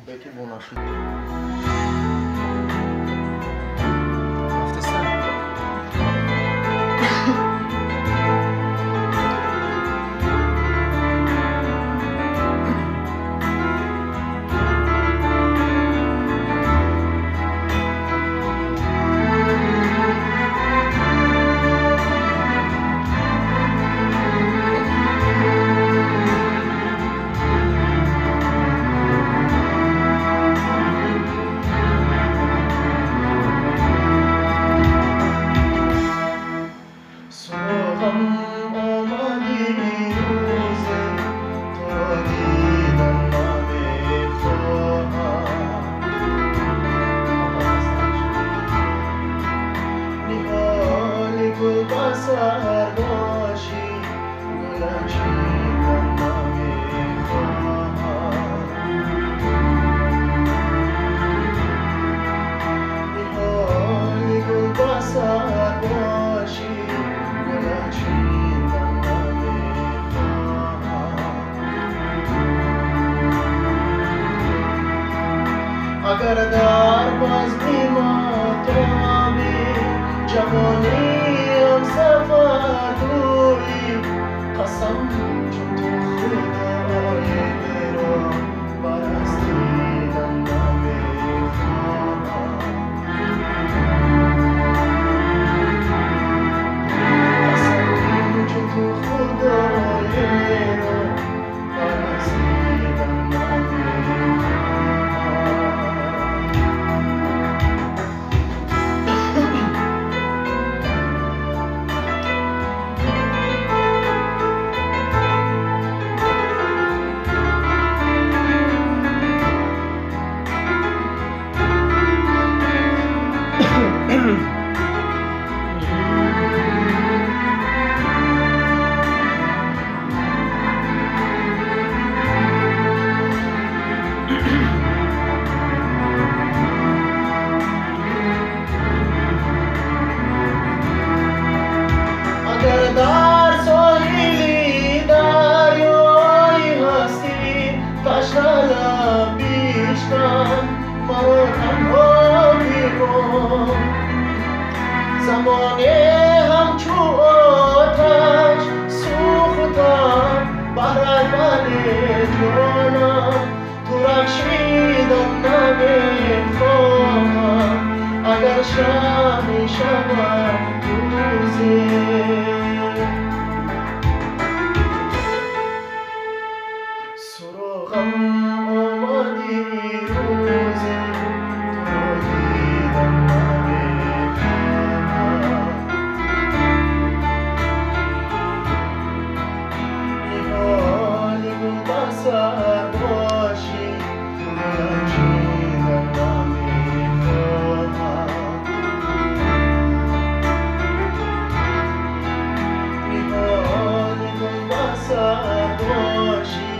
Bekle bu nasıl? Hafta sen. اگر در باز بیماتابی جوانیم سفر دوری قسم چون تو خدای مرا برستیدن نمیخواهم قسم چون تو خدای مرا برستیدن نمیخواهم اگر در ساحلی دریایی هستی تشنه لبیش کن مرا تنها بیرون زمانه همچو آتش سوختم برای من جانم تو رخشیدن نمیخواهم اگر شب شود روزی سراغم آمدی روزی تو دیدن نمیخواهم حالی بود بر سر باشی رنجیدن نمیخواهم حالی بود بر سر باشی